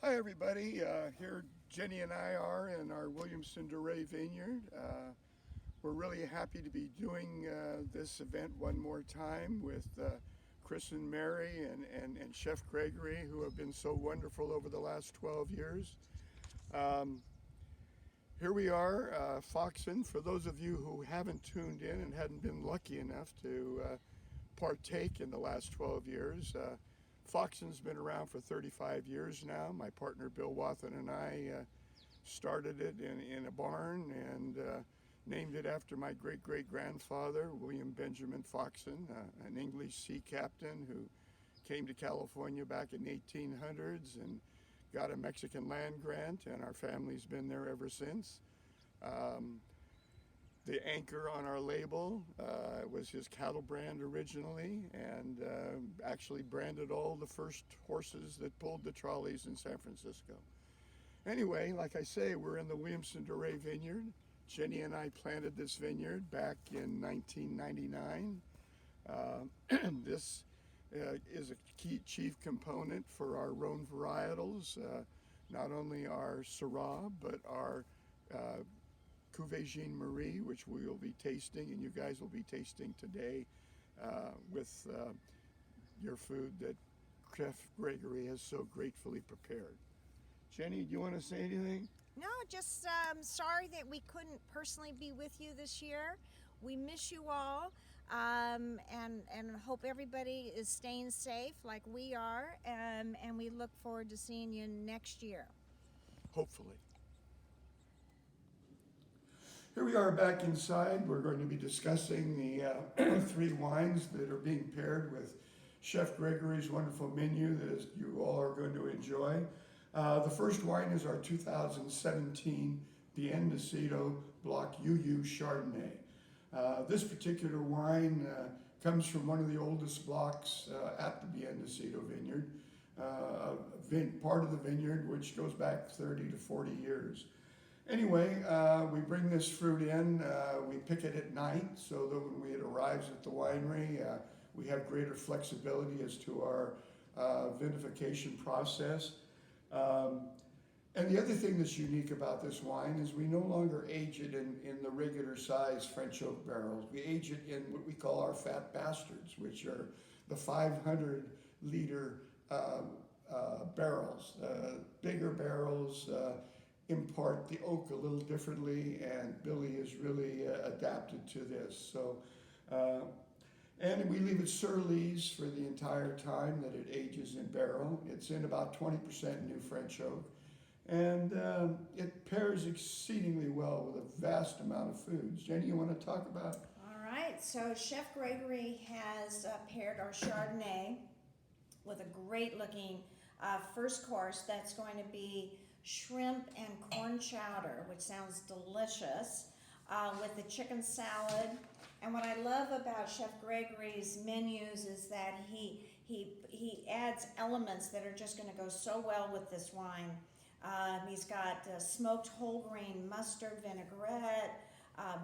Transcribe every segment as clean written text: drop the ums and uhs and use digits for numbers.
Hi, everybody. Here Jenny and I are in our Williamson Dore vineyard. We're really happy to be doing this event one more time with Chris and Mary and Chef Gregory, who have been so wonderful over the last 12 years. Um, Here we are, Foxen. For those of you who haven't tuned in and hadn't been lucky enough to partake in the last 12 years, Foxen's been around for 35 years now. My partner Bill Wathen and I started it in a barn and named it after my great great grandfather, William Benjamin Foxen, an English sea captain who came to California back in 1800s and got a Mexican land grant, and our family's been there ever since. Um, the anchor on our label was his cattle brand originally, and actually branded all the first horses that pulled the trolleys in San Francisco. Anyway, like I say, we're in the Williamson Dore vineyard. Jenny and I planted this vineyard back in 1999. This is a key chief component for our Rhone varietals, not only our Syrah, but our uh, Cuvée Jean Marie, which we will be tasting, and you guys will be tasting today with your food that Chef Gregory has so gratefully prepared. Jenny, do you want to say anything? No, just sorry that we couldn't personally be with you this year. We miss you all, and hope everybody is staying safe like we are, and we look forward to seeing you next year. Hopefully. Here we are back inside. We're going to be discussing the three wines that are being paired with Chef Gregory's wonderful menu that you all are going to enjoy. The first wine is our 2017 Bien Nacido Block UU Chardonnay. This particular wine comes from one of the oldest blocks at the Bien Nacido vineyard, part of the vineyard which goes back 30 to 40 years. Anyway, we bring this fruit in, we pick it at night so that when it arrives at the winery, we have greater flexibility as to our vinification process. And the other thing that's unique about this wine is we no longer age it in the regular size French oak barrels. We age it in what we call our fat bastards, which are the 500 liter barrels. Bigger barrels impart the oak a little differently, and Billy is really adapted to this. So, and we leave it sur lees for the entire time that it ages in barrel. It's in about 20% new French oak, and it pairs exceedingly well with a vast amount of foods. Jenny, you want to talk about? All right, so Chef Gregory has paired our Chardonnay with a great looking first course that's going to be shrimp and corn chowder, which sounds delicious, with the chicken salad. And what I love about Chef Gregory's menus is that he adds elements that are just going to go so well with this wine. He's got smoked whole grain mustard vinaigrette,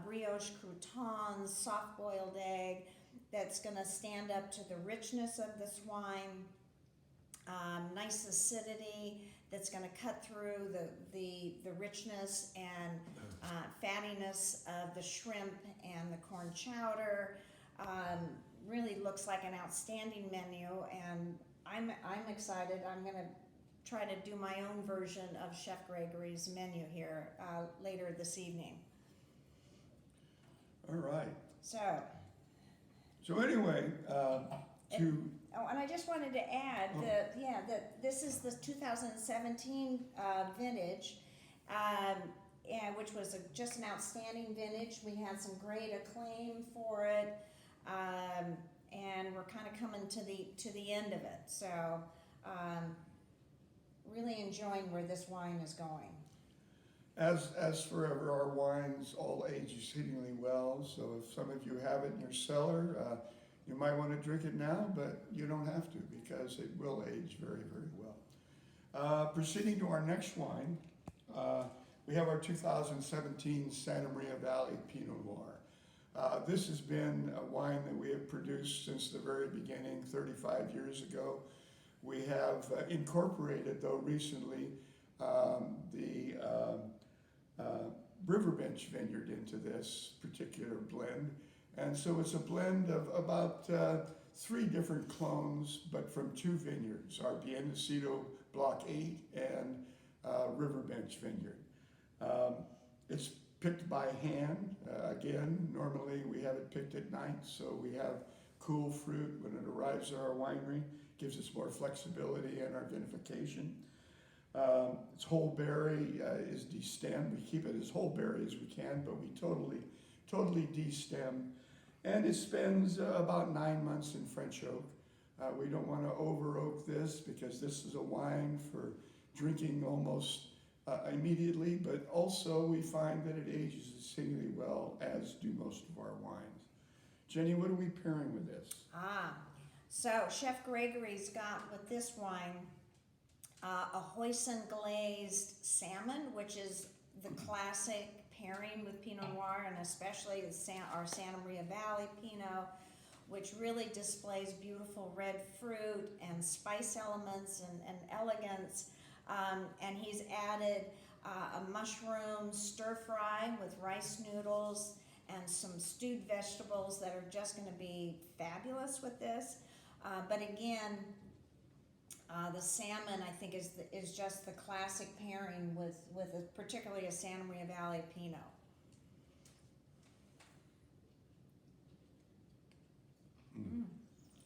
brioche croutons, soft boiled egg that's going to stand up to the richness of this wine. Nice acidity that's going to cut through the richness and fattiness of the shrimp and the corn chowder. Really looks like an outstanding menu, and I'm excited. I'm going to try to do my own version of Chef Gregory's menu here later this evening. All right. So anyway, Oh, and I just wanted to add that this is the 2017 vintage, which was just an outstanding vintage. We had some great acclaim for it, and we're kind of coming to the end of it. So, really enjoying where this wine is going. as forever, our wines all age exceedingly well. So if some of you have it in your cellar, you might want to drink it now, but you don't have to because it will age very, very well. Proceeding to our next wine, we have our 2017 Santa Maria Valley Pinot Noir. This has been a wine that we have produced since the very beginning, 35 years ago. We have incorporated, though, recently the Riverbench Vineyard into this particular blend. And so it's a blend of about 3 different clones, but from 2 vineyards, our Bienesito Block 8 and Riverbench Vineyard. It's picked by hand. Again, normally we have it picked at night, so we have cool fruit when it arrives at our winery. Gives us more flexibility in our vinification. It's whole berry, is destemmed. We keep it as whole berry as we can, but we totally destem. And it spends about 9 months in French oak. We don't want to over oak this because this is a wine for drinking almost immediately, but also we find that it ages exceedingly well, as do most of our wines. Jenny, what are we pairing with this? So Chef Gregory's got with this wine a hoisin glazed salmon, which is the classic pairing with Pinot Noir, and especially our Santa Maria Valley Pinot, which really displays beautiful red fruit and spice elements and elegance. And he's added a mushroom stir fry with rice noodles and some stewed vegetables that are just going to be fabulous with this. But again, the salmon, I think, is just the classic pairing with particularly a Santa Maria Valley Pinot.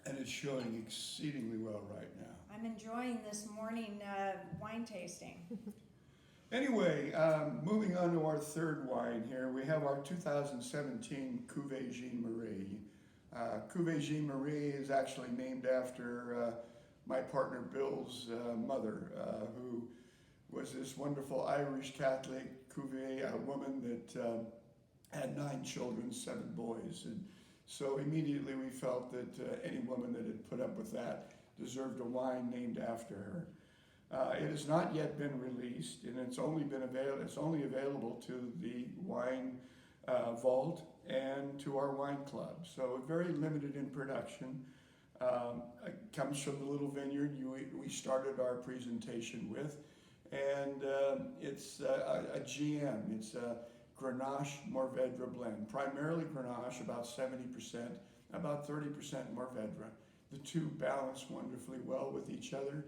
And it's showing exceedingly well right now. I'm enjoying this morning wine tasting. Anyway, moving on to our 3rd wine here, we have our 2017 Cuvée Jean Marie. Cuvée Jean Marie is actually named after my partner Bill's mother, who was this wonderful Irish Catholic Cuvée, a woman that had 9 children, 7 boys. And so immediately we felt that any woman that had put up with that deserved a wine named after her. It has not yet been released, and it's only available to the Wine Vault and to our wine club. So very limited in production. It comes from the little vineyard we started our presentation with, and it's a GM. It's a Grenache Mourvedre blend, primarily Grenache, about 70%, about 30% Mourvedre. The two balance wonderfully well with each other,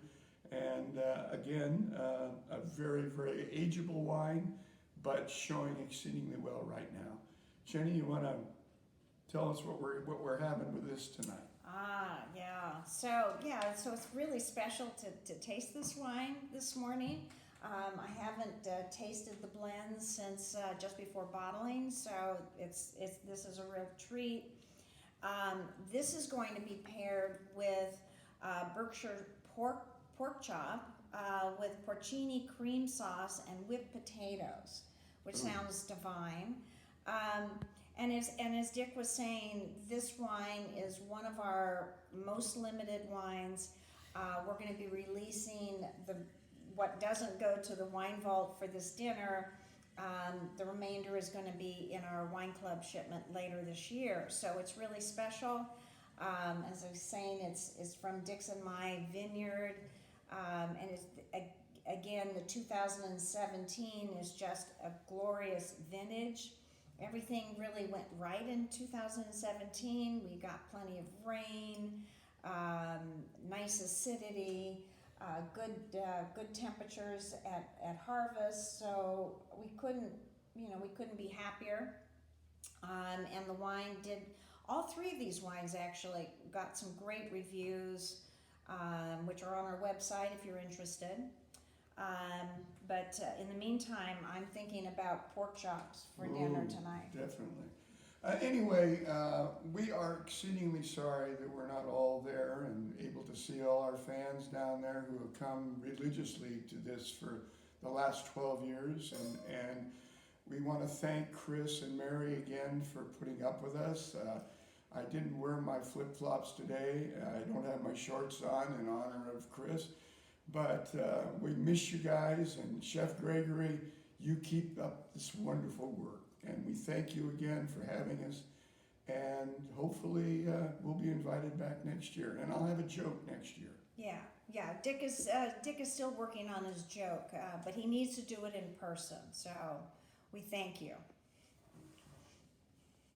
and again, a very, very ageable wine, but showing exceedingly well right now. Jenny, you want to tell us what we're having with this tonight? Yeah. So it's really special to taste this wine this morning. I haven't tasted the blend since just before bottling, so this is a real treat. This is going to be paired with Berkshire pork chop with porcini cream sauce and whipped potatoes, which sounds divine. And as Dick was saying, this wine is one of our most limited wines. We're going to be releasing what doesn't go to the Wine Vault for this dinner. The remainder is going to be in our wine club shipment later this year. So it's really special. As I was saying, it's from Dick's and my vineyard. And it's, again, the 2017 is just a glorious vintage. Everything really went right in 2017. We got plenty of rain, nice acidity, good temperatures at harvest. So we couldn't be happier. And the wine did. All 3 of these wines actually got some great reviews, which are on our website if you're interested. But in the meantime, I'm thinking about pork chops for dinner tonight. Definitely. Anyway, we are exceedingly sorry that we're not all there and able to see all our fans down there who have come religiously to this for the last 12 years. And we want to thank Chris and Mary again for putting up with us. I didn't wear my flip-flops today. I don't have my shorts on in honor of Chris. But we miss you guys, and Chef Gregory, you keep up this wonderful work. And we thank you again for having us. And hopefully we'll be invited back next year. And I'll have a joke next year. Yeah. Yeah, Dick is still working on his joke, but he needs to do it in person. So we thank you.